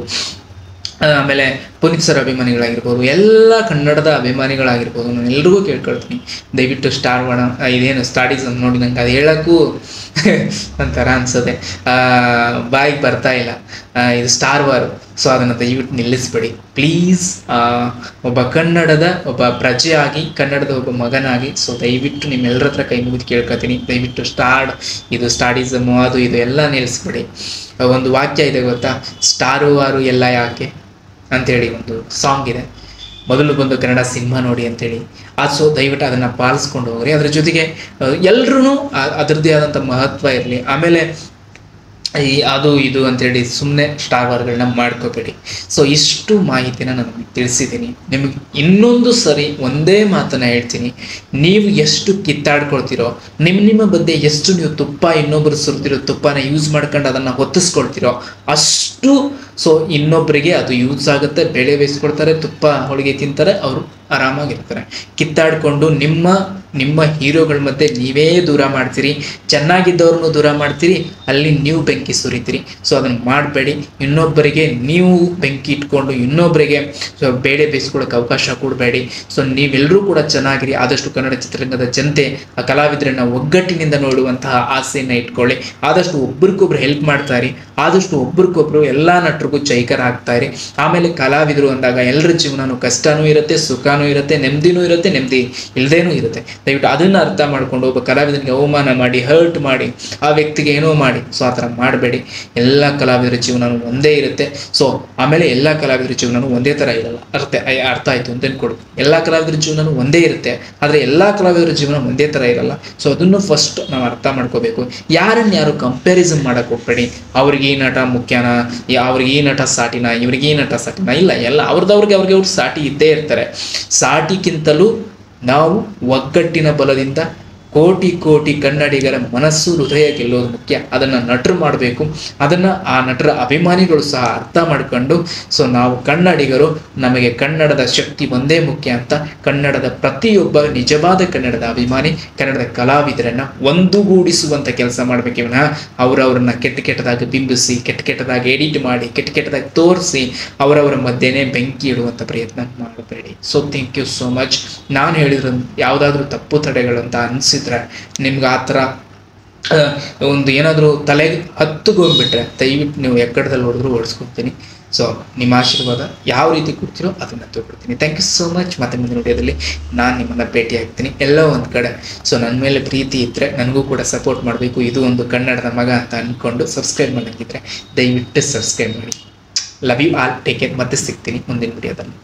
ಆಮೇಲೆ ಪುನೀತ್ ಸರ್ ಅಭಿಮಾನಿಗಳಾಗಿರ್ಬೋದು, ಎಲ್ಲ ಕನ್ನಡದ ಅಭಿಮಾನಿಗಳಾಗಿರ್ಬೋದು, ನಾನು ಎಲ್ರಿಗೂ ಕೇಳ್ಕೊಳ್ತೀನಿ, ದಯವಿಟ್ಟು ಸ್ಟಾರ್ ವಾರ್ ಇದೇನು ಸ್ಟಾಡೀಸ್ ಅಂತ ನೋಡಿ ನಂಗೆ ಅದು ಹೇಳೋಕ್ಕೂ ಒಂಥರ ಅನ್ಸೋದೆ, ಬಾಯಿಗೆ ಬರ್ತಾ ಇಲ್ಲ. ಇದು ಸ್ಟಾರ್ ವಾರ್. ಸೊ ಅದನ್ನು ದಯವಿಟ್ಟು ನಿಲ್ಲಿಸ್ಬೇಡಿ ಪ್ಲೀಸ್. ಒಬ್ಬ ಕನ್ನಡದ ಒಬ್ಬ ಪ್ರಜೆಯಾಗಿ, ಕನ್ನಡದ ಒಬ್ಬ ಮಗನಾಗಿ ಸೊ ದಯವಿಟ್ಟು ನಿಮ್ಮೆಲ್ಲರ ಹತ್ರ ಕೈ ಮುಗಿದು ಕೇಳ್ಕೊತೀನಿ, ದಯವಿಟ್ಟು ಇದು ಸ್ಟಾಡಿಸಮು ಅದು ಇದು ಎಲ್ಲ ನಿಲ್ಲಿಸ್ಬೇಡಿ. ಒಂದು ವಾಕ್ಯ ಇದೆ ಗೊತ್ತಾ, ಸ್ಟಾರು ವಾರು ಎಲ್ಲ ಯಾಕೆ ಅಂಥೇಳಿ ಒಂದು ಸಾಂಗ್ ಇದೆ, ಮೊದಲು ಬಂದು ಕನ್ನಡ ಸಿನಿಮಾ ನೋಡಿ ಅಂತೇಳಿ. ಸೊ ದಯವಿಟ್ಟು ಅದನ್ನು ಪಾಲಿಸ್ಕೊಂಡು ಹೋಗ್ರಿ. ಅದ್ರ ಜೊತೆಗೆ ಎಲ್ಲರೂ ಅದರದ್ದೇ ಆದಂಥ ಮಹತ್ವ ಇರಲಿ. ಆಮೇಲೆ ಅದು ಇದು ಅಂತೇಳಿ ಸುಮ್ಮನೆ ಸ್ಟಾರ್ ವಾರ್ಗಳನ್ನ ಮಾಡ್ಕೋಬೇಡಿ. ಸೊ ಇಷ್ಟು ಮಾಹಿತಿನ ನಾನು ತಿಳಿಸಿದ್ದೀನಿ. ನಿಮಗೆ ಇನ್ನೊಂದು ಸರಿ ಒಂದೇ ಮಾತನ್ನು ಹೇಳ್ತೀನಿ, ನೀವು ಎಷ್ಟು ಕಿತ್ತಾಡ್ಕೊಳ್ತೀರೋ, ನಿಮ್ಮ ಬಗ್ಗೆ ಎಷ್ಟು ನೀವು ತುಪ್ಪ ಇನ್ನೊಬ್ಬರು ಸುರಿದಿರೋ ತುಪ್ಪನ ಯೂಸ್ ಮಾಡ್ಕೊಂಡು ಅದನ್ನು ಹೊತ್ತಿಸ್ಕೊಳ್ತೀರೋ ಅಷ್ಟು ಇನ್ನೊಬ್ಬರಿಗೆ ಅದು ಯೂಸ್ ಆಗುತ್ತೆ. ಬೇಳೆ ಬೇಯಿಸ್ಕೊಳ್ತಾರೆ, ತುಪ್ಪ ಹೋಳಿಗೆ ತಿಂತಾರೆ, ಅವರು ಆರಾಮಾಗಿರ್ತಾರೆ. ಕಿತ್ತಾಡಿಕೊಂಡು ನಿಮ್ಮ ಹೀರೋಗಳ ಮಧ್ಯೆ ನೀವೇ ದೂರ ಮಾಡ್ತೀರಿ, ಚೆನ್ನಾಗಿದ್ದವ್ರನ್ನೂ ದೂರ ಮಾಡ್ತೀರಿ, ಅಲ್ಲಿ ನೀವು ಬೆಂಕಿ ಸುರಿತೀರಿ. ಸೊ ಅದನ್ನು ಮಾಡಬೇಡಿ. ಇನ್ನೊಬ್ಬರಿಗೆ ನೀವು ಬೆಂಕಿ ಇಟ್ಕೊಂಡು ಇನ್ನೊಬ್ಬರಿಗೆ ಬೇಳೆ ಬೇಯಿಸ್ಕೊಳ್ಳೋಕೆ ಅವಕಾಶ ಕೊಡಬೇಡಿ. ಸೊ ನೀವೆಲ್ಲರೂ ಕೂಡ ಚೆನ್ನಾಗಿರಿ. ಆದಷ್ಟು ಕನ್ನಡ ಚಿತ್ರರಂಗದ ಜನತೆ ಆ ಕಲಾವಿದರನ್ನ ಒಗ್ಗಟ್ಟಿನಿಂದ ನೋಡುವಂತಹ ಆಸೆಯನ್ನು ಇಟ್ಕೊಳ್ಳಿ. ಆದಷ್ಟು ಒಬ್ರಿಗೊಬ್ರು ಹೆಲ್ಪ್ ಮಾಡ್ತಾಯಿರಿ, ಆದಷ್ಟು ಒಬ್ರಿಗೊಬ್ರು ಎಲ್ಲ ನಟರಿಗೂ ಚೈಕರ ಆಗ್ತಾಯಿರಿ. ಆಮೇಲೆ ಕಲಾವಿದರು ಅಂದಾಗ ಎಲ್ಲರ ಜೀವನನೂ ಕಷ್ಟನೂ ಇರುತ್ತೆ, ಸುಖನೂ ಇರುತ್ತೆ, ನೆಮ್ಮದಿನೂ ಇರುತ್ತೆ, ನೆಮ್ಮದಿ ಇಲ್ಲದೇನೂ ಇರುತ್ತೆ. ದಯವಿಟ್ಟು ಅದನ್ನು ಅರ್ಥ ಮಾಡ್ಕೊಂಡು ಒಬ್ಬ ಕಲಾವಿದನಿಗೆ ಅವಮಾನ ಮಾಡಿ, ಹರ್ಟ್ ಮಾಡಿ, ಆ ವ್ಯಕ್ತಿಗೆ ಏನೋ ಮಾಡಿ, ಸೊ ಆ ಥರ ಮಾಡಬೇಡಿ. ಎಲ್ಲ ಕಲಾವಿದರ ಜೀವನನೂ ಒಂದೇ ಇರುತ್ತೆ. ಸೊ ಆಮೇಲೆ ಎಲ್ಲ ಕಲಾವಿದರ ಜೀವನನೂ ಒಂದೇ ಥರ ಇರಲ್ಲ. ಅರ್ಥ ಆಯಿತು ಅಂತ ಅನ್ಕೊಡು. ಎಲ್ಲ ಕಲಾವಿದರ ಜೀವನನೂ ಒಂದೇ ಇರುತ್ತೆ, ಆದರೆ ಎಲ್ಲ ಕಲಾವಿದರ ಜೀವನ ಒಂದೇ ಥರ ಇರಲ್ಲ. ಸೊ ಅದನ್ನು ಫಸ್ಟ್ ನಾವು ಅರ್ಥ ಮಾಡ್ಕೋಬೇಕು. ಯಾರು ಕಂಪ್ಯಾರಿಸನ್ ಮಾಡೋಕೆ ಹೋಗ್ಬೇಡಿ. ಅವ್ರಿಗೆ ಈ ನಟ ಮುಖ್ಯನಾ, ಅವ್ರಿಗೆ ಈ ನಟ ಸಾಟಿನ, ಇವ್ರಿಗೆ ಈ ನಟ ಸಾಟಿನ, ಇಲ್ಲ, ಎಲ್ಲ ಅವ್ರಿಗೆ ಅವ್ರು ಸಾಟಿ ಇದ್ದೇ ಇರ್ತಾರೆ. ಸಾಟಿಗಿಂತಲೂ ನಾವು ಒಗ್ಗಟ್ಟಿನ ಬಲದಿಂದ ಕೋಟಿ ಕೋಟಿ ಕನ್ನಡಿಗರ ಮನಸ್ಸು ಹೃದಯ ಗೆಲ್ಲೋದು ಮುಖ್ಯ. ಅದನ್ನು ನಟರು ಮಾಡಬೇಕು. ಅದನ್ನು ಆ ನಟರ ಅಭಿಮಾನಿಗಳು ಸಹ ಅರ್ಥ ಮಾಡ್ಕೊಂಡು ಸೊ ನಾವು ಕನ್ನಡಿಗರು, ನಮಗೆ ಕನ್ನಡದ ಶಕ್ತಿ ಒಂದೇ ಮುಖ್ಯ ಅಂತ ಕನ್ನಡದ ಪ್ರತಿಯೊಬ್ಬ ನಿಜವಾದ ಕನ್ನಡದ ಅಭಿಮಾನಿ, ಕನ್ನಡದ ಕಲಾವಿದರನ್ನು ಒಂದುಗೂಡಿಸುವಂಥ ಕೆಲಸ ಮಾಡಬೇಕೇ ವಿನಃ ಅವರವ್ರನ್ನ ಕೆಟ್ಟದಾಗಿ ಬಿಂಬಿಸಿ, ಕೆಟ್ಟದಾಗಿ ಎಡಿಟ್ ಮಾಡಿ, ಕೆಟ್ಟದಾಗಿ ತೋರಿಸಿ ಅವರವರ ಮಧ್ಯೆನೇ ಬೆಂಕಿ ಇಡುವಂಥ ಪ್ರಯತ್ನ ಮಾಡಬೇಡಿ. So thank you so much. ನಾನು ಹೇಳಿದ್ರು ಯಾವುದಾದ್ರೂ ತಪ್ಪು ತಡೆಗಳು ಅಂತ ಅನಿಸಿದ್ರೆ ನಿಮ್ಗೆ ಆ ಥರ ಒಂದು ಏನಾದರೂ ತಲೆಗೆ ಹತ್ತುಗೋಗ್ಬಿಟ್ರೆ ದಯವಿಟ್ಟು ನೀವು ಎಕ್ಕಡದಲ್ಲಿ ಹೊಡೆದ್ರು ಓಡಿಸ್ಕೊಡ್ತೀನಿ. ಸೊ ನಿಮ್ಮ ಆಶೀರ್ವಾದ ಯಾವ ರೀತಿ ಕೊಡ್ತೀರೋ ಅದನ್ನು ತಗೊಳ್ತೀನಿ. Thank you so much. ಮತ್ತೆ ಮುಂದಿನ ವಿಡಿಯೋದಲ್ಲಿ ನಾನು ನಿಮ್ಮನ್ನು ಭೇಟಿ ಆಗ್ತೀನಿ ಎಲ್ಲೋ ಒಂದು ಕಡೆ. ಸೊ ನನ್ನ ಮೇಲೆ ಪ್ರೀತಿ ಇದ್ದರೆ ನನಗೂ ಕೂಡ ಸಪೋರ್ಟ್ ಮಾಡಬೇಕು. ಇದು ಒಂದು ಕನ್ನಡದ ಮಗ ಅಂತ ಅಂದ್ಕೊಂಡು ಸಬ್ಸ್ಕ್ರೈಬ್ ಮಾಡೋಕ್ಕಿದ್ರೆ ದಯವಿಟ್ಟು ಸಬ್ಸ್ಕ್ರೈಬ್ ಮಾಡಿ. Love you all. Take care. ಮತ್ತೆ ಸಿಗ್ತೀನಿ ಮುಂದಿನ ವಿಡಿಯೋದಲ್ಲಿ.